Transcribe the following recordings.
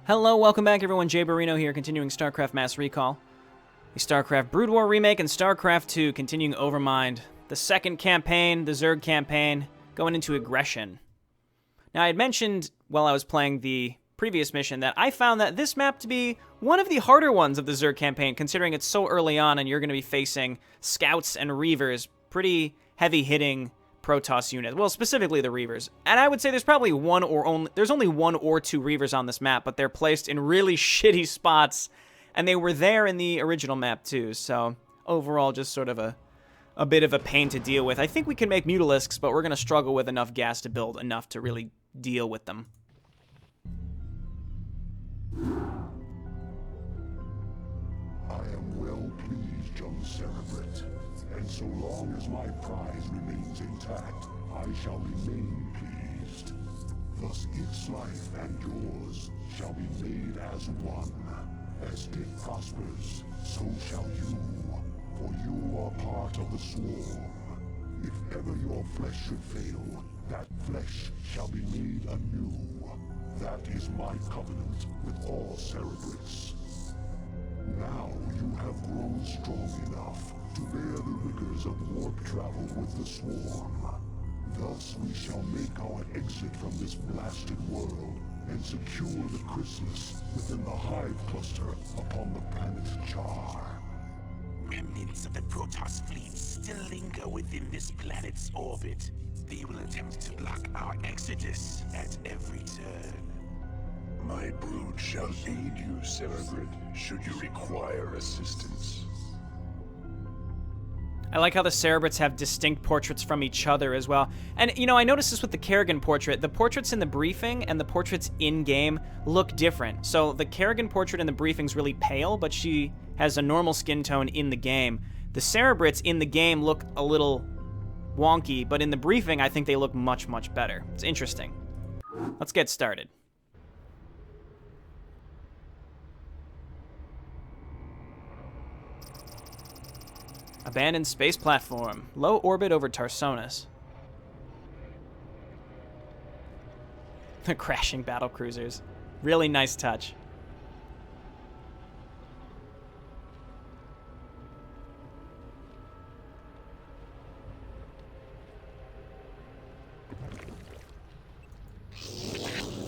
Hello, welcome back everyone, Jay Barrino here, continuing StarCraft Mass Recall. The StarCraft Brood War Remake and StarCraft 2, continuing Overmind. The second campaign, the Zerg campaign, going into Egression. Now, I had mentioned while I was playing the previous mission that I found that this map to be one of the harder ones of the Zerg campaign, considering it's so early on and you're going to be facing Scouts and Reavers, pretty heavy-hitting Protoss unit. Well, specifically the Reavers. And I would say there's probably there's only one or two Reavers on this map, but they're placed in really shitty spots, and they were there in the original map too, so overall just sort of a bit of a pain to deal with. I think we can make Mutalisks, but we're going to struggle with enough gas to build enough to really deal with them. I am well pleased, young Cerebrit, and so long as my prize remains intact, I shall remain pleased. Thus its life and yours shall be made as one. As it prospers, so shall you, for you are part of the swarm. If ever your flesh should fail, that flesh shall be made anew. That is my covenant with all Cerebrits. Now you have grown strong enough to bear the rigors of warp travel with the swarm. Thus we shall make our exit from this blasted world and secure the chrysalis within the hive cluster upon the planet Char. Remnants of the Protoss fleet still linger within this planet's orbit. They will attempt to block our exodus at every turn. My brood shall aid you, Cerebrit, should you require assistance. I like how the Cerebrits have distinct portraits from each other as well. And, you know, I noticed this with the Kerrigan portrait. The portraits in the briefing and the portraits in-game look different. So the Kerrigan portrait in the briefing's really pale, but she has a normal skin tone in the game. The Cerebrits in the game look a little wonky, but in the briefing, I think they look much, much better. It's interesting. Let's get started. Abandoned space platform. Low orbit over Tarsonis. The crashing battle cruisers. Really nice touch.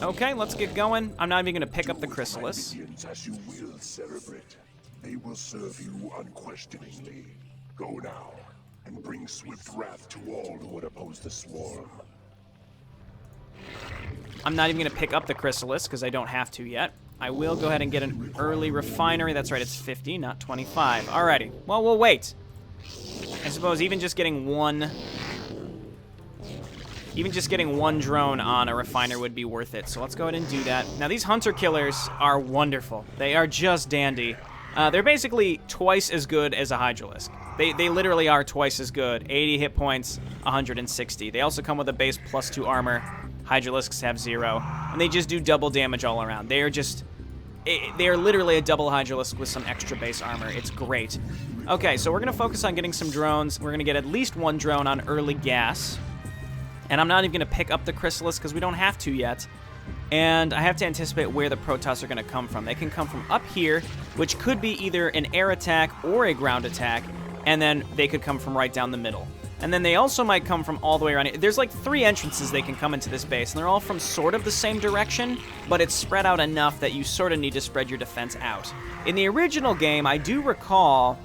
Okay, let's get going. I'm not even going to pick up the chrysalis. As you will, Cerebrit. They will serve you unquestioningly. Go now, and bring swift wrath to all who would oppose the swarm. I'm not even going to pick up the chrysalis, because I don't have to yet. I will go ahead and get an early refinery. That's right, it's 50, not 25. Alrighty, well, we'll wait. I suppose even just getting one drone on a refiner would be worth it, so let's go ahead and do that. Now, these hunter killers are wonderful. They are just dandy. They're basically twice as good as a Hydralisk. They literally are twice as good. 80 hit points, 160. They also come with a base +2 armor. Hydralisks have 0. And they just do double damage all around. They are literally a double Hydralisk with some extra base armor. It's great. Okay, so we're going to focus on getting some drones. We're going to get at least one drone on early gas. And I'm not even going to pick up the chrysalis because we don't have to yet. And I have to anticipate where the Protoss are going to come from. They can come from up here, which could be either an air attack or a ground attack, and then they could come from right down the middle. And then they also might come from all the way around. There's like 3 entrances they can come into this base, and they're all from sort of the same direction, but it's spread out enough that you sort of need to spread your defense out. In the original game, I do recall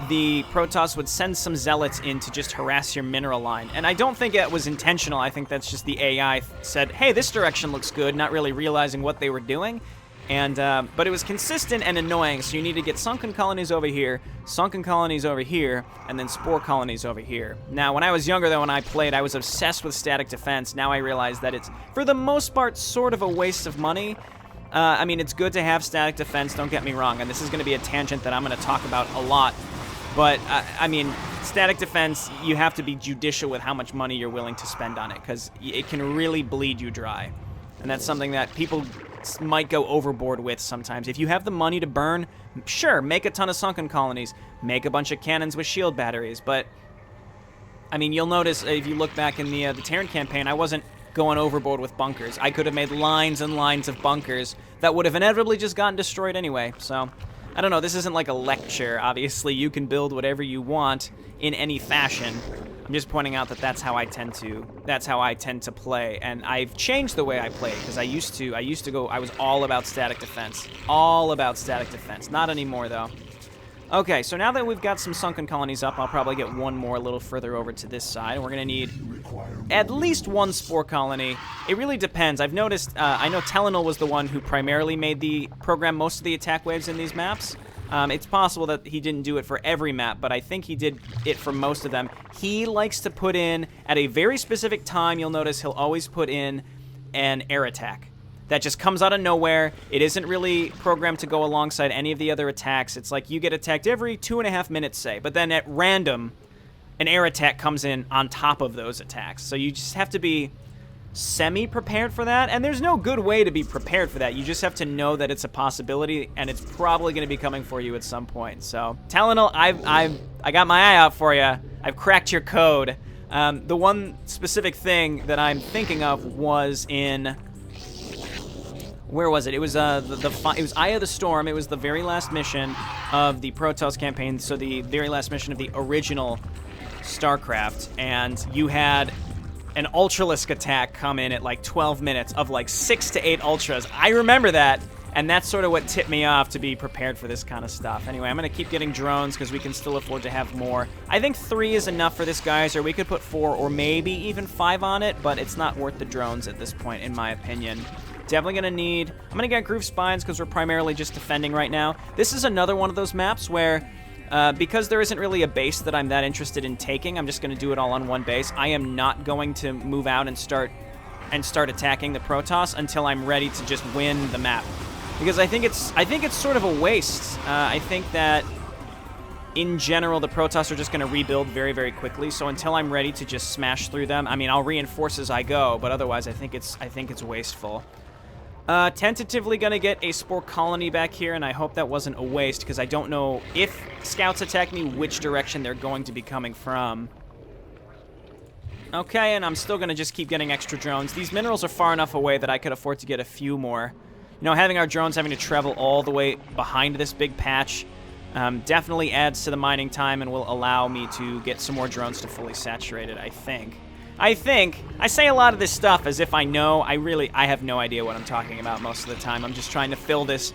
the Protoss would send some zealots in to just harass your mineral line. And I don't think it was intentional. I think that's just the AI said, hey, this direction looks good, not really realizing what they were doing. And but it was consistent and annoying, so you need to get sunken colonies over here, sunken colonies over here, and then spore colonies over here. Now, when I was younger, though, when I played, I was obsessed with static defense. Now I realize that it's, for the most part, sort of a waste of money. I mean, it's good to have static defense, don't get me wrong, and this is going to be a tangent that I'm going to talk about a lot. But, I mean, static defense, you have to be judicious with how much money you're willing to spend on it, because it can really bleed you dry. And that's something that people might go overboard with sometimes. If you have the money to burn, sure, make a ton of sunken colonies, make a bunch of cannons with shield batteries, but, I mean, you'll notice if you look back in the Terran campaign, I wasn't going overboard with bunkers. I could have made lines and lines of bunkers that would have inevitably just gotten destroyed anyway. So, I don't know. This isn't like a lecture. Obviously, you can build whatever you want in any fashion. I'm just pointing out that that's how I tend to play, and I've changed the way I play, because I used to I was all about static defense. All about static defense. Not anymore, though. Okay, so now that we've got some sunken colonies up, I'll probably get one more a little further over to this side. We're going to need at least one spore colony. It really depends. I've noticed, I know Telenol was the one who primarily made the program most of the attack waves in these maps. It's possible that he didn't do it for every map, but I think he did it for most of them. He likes to put in, at a very specific time, you'll notice he'll always put in an air attack. That just comes out of nowhere. It isn't really programmed to go alongside any of the other attacks. It's like you get attacked every 2.5 minutes, say. But then at random, an air attack comes in on top of those attacks. So you just have to be semi-prepared for that. And there's no good way to be prepared for that. You just have to know that it's a possibility, and it's probably going to be coming for you at some point. So, Telenol, I got my eye out for you. I've cracked your code. The one specific thing that I'm thinking of was in... Where was it? It was it was Eye of the Storm. It was the very last mission of the Protoss campaign, so the very last mission of the original StarCraft, and you had an Ultralisk attack come in at like 12 minutes of like 6 to 8 Ultras. I remember that, and that's sort of what tipped me off to be prepared for this kind of stuff. Anyway, I'm going to keep getting drones because we can still afford to have more. I think 3 is enough for this, guys, or we could put 4 or maybe even 5 on it, but it's not worth the drones at this point, in my opinion. Definitely going to need... I'm going to get Groove Spines because we're primarily just defending right now. This is another one of those maps where, because there isn't really a base that I'm that interested in taking, I'm just going to do it all on one base. I am not going to move out and start attacking the Protoss until I'm ready to just win the map. Because I think it's sort of a waste. I think that, in general, the Protoss are just going to rebuild very, very quickly. So until I'm ready to just smash through them, I mean, I'll reinforce as I go, but otherwise I think it's wasteful. Tentatively gonna get a spore colony back here, and I hope that wasn't a waste, because I don't know if scouts attack me, which direction they're going to be coming from. Okay, and I'm still gonna just keep getting extra drones. These minerals are far enough away that I could afford to get a few more. You know, having our drones having to travel all the way behind this big patch definitely adds to the mining time and will allow me to get some more drones to fully saturate it, I think. I say a lot of this stuff as if I know. I have no idea what I'm talking about most of the time. I'm just trying to fill this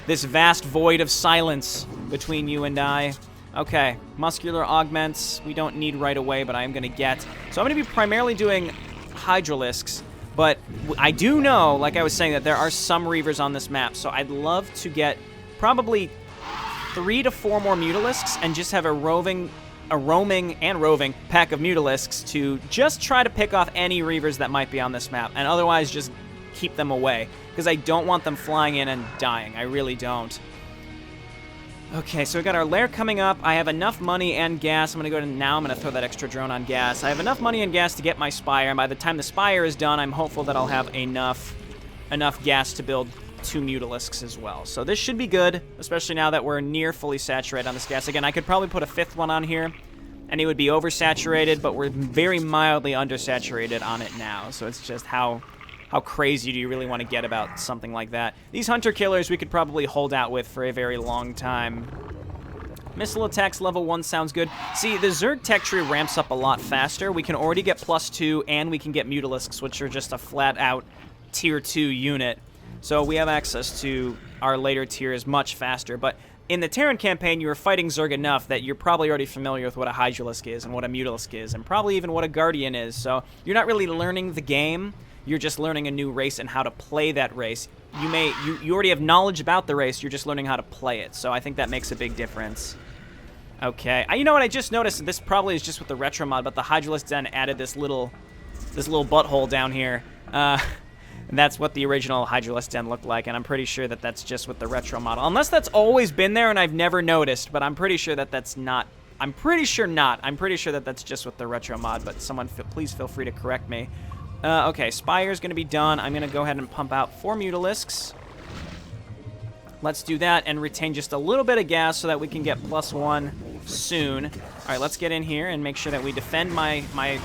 vast void of silence between you and I. Okay, muscular augments we don't need right away, but I am going to get. So I'm going to be primarily doing Hydralisks, but I do know, like I was saying, that there are some Reavers on this map, so I'd love to get probably 3 to 4 more Mutalisks and just have a roaming pack of Mutalisks to just try to pick off any Reavers that might be on this map, and otherwise just keep them away, because I don't want them flying in and dying. I really don't. Okay, so we got our lair coming up. I have enough money and gas. I'm going to throw that extra drone on gas. I have enough money and gas to get my Spire, and by the time the Spire is done, I'm hopeful that I'll have enough gas to build 2 Mutalisks as well. So this should be good, especially now that we're near fully saturated on this gas. Again, I could probably put a 5th one on here, and it would be oversaturated, but we're very mildly undersaturated on it now. So it's just how crazy do you really want to get about something like that? These Hunter Killers we could probably hold out with for a very long time. Missile attacks level 1 sounds good. See, the Zerg tech tree ramps up a lot faster. We can already get +2, and we can get Mutalisks, which are just a flat-out tier 2 unit. So we have access to our later tiers much faster. But in the Terran campaign, you were fighting Zerg enough that you're probably already familiar with what a Hydralisk is and what a Mutalisk is, and probably even what a Guardian is. So you're not really learning the game. You're just learning a new race and how to play that race. You already have knowledge about the race. You're just learning how to play it. So I think that makes a big difference. Okay. You know what? I just noticed, and this probably is just with the retro mod, but the Hydralisk Den added this little butthole down here. And that's what the original Hydralisk Den looked like, and I'm pretty sure that that's just with the retro model. Unless that's always been there and I've never noticed, but I'm pretty sure that that's not. I'm pretty sure not. I'm pretty sure that that's just with the retro mod, but someone please feel free to correct me. Okay, Spire's going to be done. I'm going to go ahead and pump out 4 Mutalisks. Let's do that and retain just a little bit of gas so that we can get +1 soon. All right, let's get in here and make sure that we defend my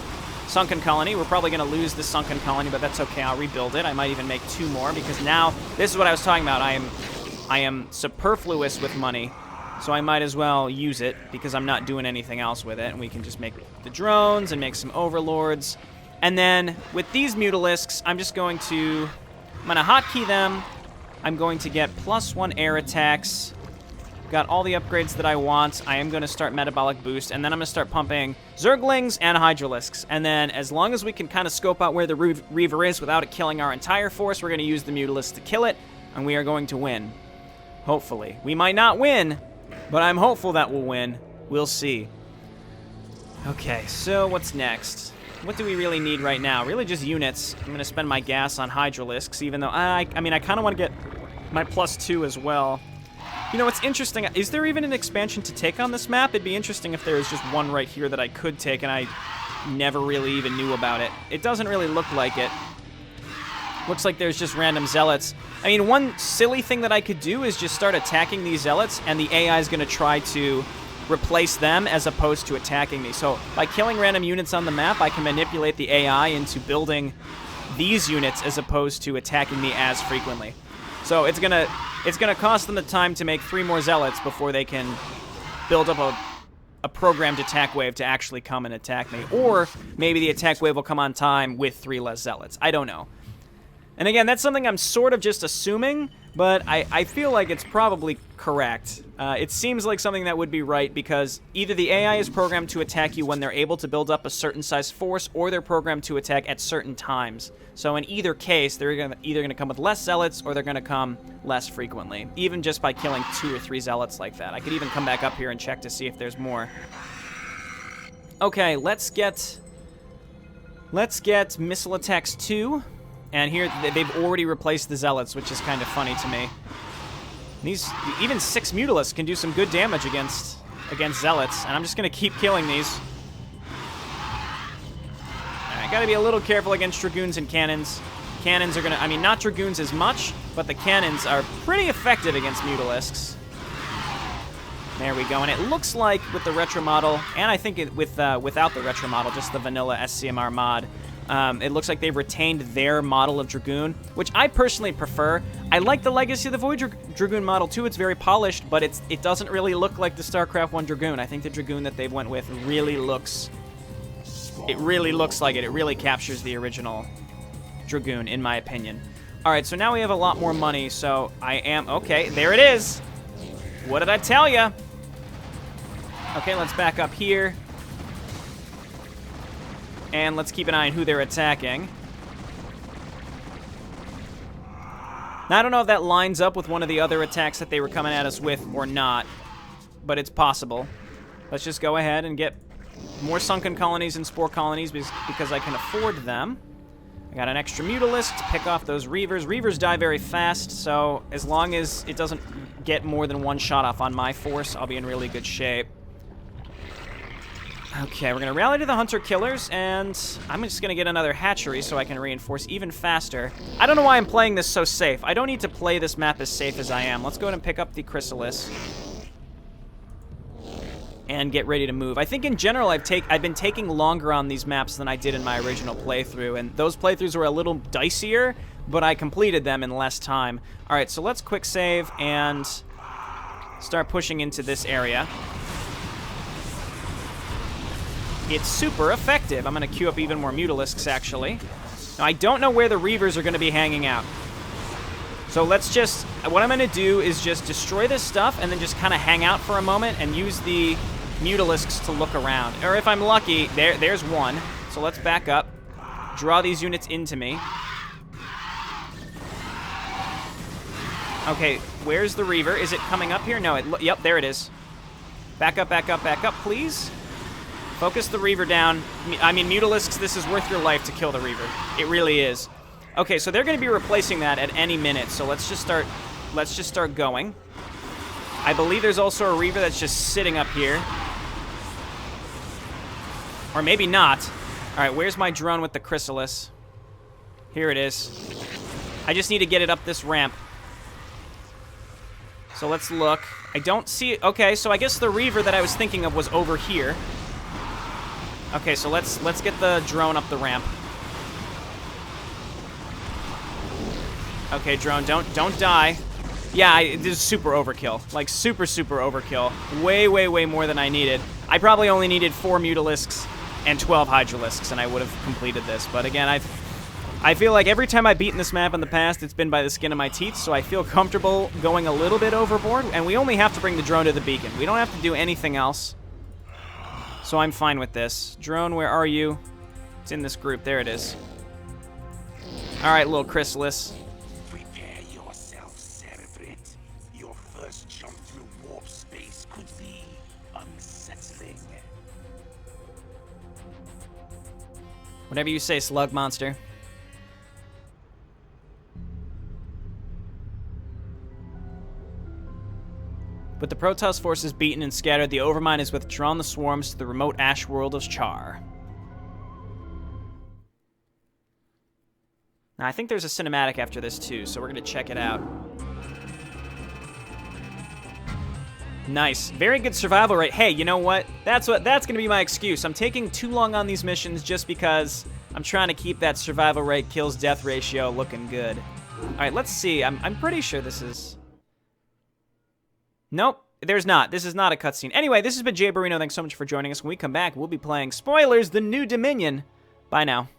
sunken colony. We're probably going to lose the sunken colony, but that's okay. I'll rebuild it. I might even make 2 more because now, this is what I was talking about. I am superfluous with money, so I might as well use it because I'm not doing anything else with it, and we can just make the drones and make some overlords. And then with these mutalisks, I'm going to hotkey them. I'm going to get +1 air attacks. Got all the upgrades that I want. I am going to start Metabolic Boost, and then I'm going to start pumping Zerglings and Hydralisks. And then as long as we can kind of scope out where the Reaver is without it killing our entire force, we're going to use the Mutalisks to kill it, and we are going to win. Hopefully. We might not win, but I'm hopeful that we'll win. We'll see. Okay, so what's next? What do we really need right now? Really just units. I'm going to spend my gas on Hydralisks, even though I mean, I kind of want to get my +2 as well. You know, what's interesting, is there even an expansion to take on this map? It'd be interesting if there was just one right here that I could take and I never really even knew about it. It doesn't really look like it. Looks like there's just random zealots. I mean, one silly thing that I could do is just start attacking these zealots, and the AI is going to try to replace them as opposed to attacking me. So by killing random units on the map, I can manipulate the AI into building these units as opposed to attacking me as frequently. So it's gonna cost them the time to make 3 more zealots before they can build up a programmed attack wave to actually come and attack me. Or maybe the attack wave will come on time with 3 less zealots. I don't know. And again, that's something I'm sort of just assuming, but I feel like it's probably correct. It seems like something that would be right because either the AI is programmed to attack you when they're able to build up a certain size force, or they're programmed to attack at certain times. So in either case, they're either going to come with less zealots or they're going to come less frequently, even just by killing 2 or 3 zealots like that. I could even come back up here and check to see if there's more. Okay, let's get missile attacks 2. And here, they've already replaced the zealots, which is kind of funny to me. These, even 6 mutalisks can do some good damage against zealots, and I'm just going to keep killing these. I got to be a little careful against dragoons and cannons. Cannons are going to, I mean, not dragoons as much, but the cannons are pretty effective against mutalisks. There we go, and it looks like with the retro model, and I think without the retro model, just the vanilla SCMR mod, it looks like they've retained their model of Dragoon, which I personally prefer. I like the Legacy of the Void Dragoon model too. It's very polished, but it doesn't really look like the StarCraft 1 Dragoon. I think the Dragoon that they went with really looks... It really looks like it. It really captures the original Dragoon, in my opinion. Alright, so now we have a lot more money, so I am... Okay, there it is! What did I tell ya? Okay, let's back up here. And let's keep an eye on who they're attacking. Now, I don't know if that lines up with one of the other attacks that they were coming at us with or not, but it's possible. Let's just go ahead and get more sunken colonies and spore colonies because I can afford them. I got an extra mutalisk to pick off those reavers. Reavers die very fast, so as long as it doesn't get more than 1 shot off on my force, I'll be in really good shape. Okay, we're going to rally to the hunter-killers, and I'm just going to get another hatchery so I can reinforce even faster. I don't know why I'm playing this so safe. I don't need to play this map as safe as I am. Let's go ahead and pick up the Chrysalis and get ready to move. I think in general I've been taking longer on these maps than I did in my original playthrough, and those playthroughs were a little dicier, but I completed them in less time. All right, so let's quick save and start pushing into this area. It's super effective. I'm going to queue up even more mutalisks, actually. Now, I don't know where the reavers are going to be hanging out. So let's just... What I'm going to do is just destroy this stuff and then just kind of hang out for a moment and use the mutalisks to look around. Or if I'm lucky, there's one. So let's back up. Draw these units into me. Okay, where's the reaver? Is it coming up here? No, yep, there it is. Back up, please. Focus the Reaver down. I mean, Mutalisks, this is worth your life to kill the Reaver. It really is. Okay, so they're going to be replacing that at any minute, so let's just start going. I believe there's also a Reaver that's just sitting up here. Or maybe not. All right, where's my drone with the Chrysalis? Here it is. I just need to get it up this ramp. So let's look. I don't see it. Okay, so I guess the Reaver that I was thinking of was over here. Okay, so let's get the drone up the ramp. Okay, drone, don't die. Yeah, this is super overkill. Like, super overkill. Way more than I needed. I probably only needed 4 Mutalisks and 12 Hydralisks, and I would have completed this. But again, I feel like every time I've beaten this map in the past, it's been by the skin of my teeth, so I feel comfortable going a little bit overboard. And we only have to bring the drone to the beacon. We don't have to do anything else. So I'm fine with this. Drone, where are you? It's in this group. There it is. All right, little chrysalis. Prepare yourself, Cerebrate. Your first jump through warp space could be unsettling. Whatever you say, slug monster. With the Protoss forces beaten and scattered, the Overmind has withdrawn the swarms to the remote ash world of Char. Now, I think there's a cinematic after this, too, so we're going to check it out. Nice. Very good survival rate. Hey, you know what? That's going to be my excuse. I'm taking too long on these missions just because I'm trying to keep that survival rate kills death ratio looking good. All right, let's see. I'm pretty sure this is... Nope, there's not. This is not a cutscene. Anyway, this has been Jay Barino. Thanks so much for joining us. When we come back, we'll be playing, spoilers, The New Dominion. Bye now.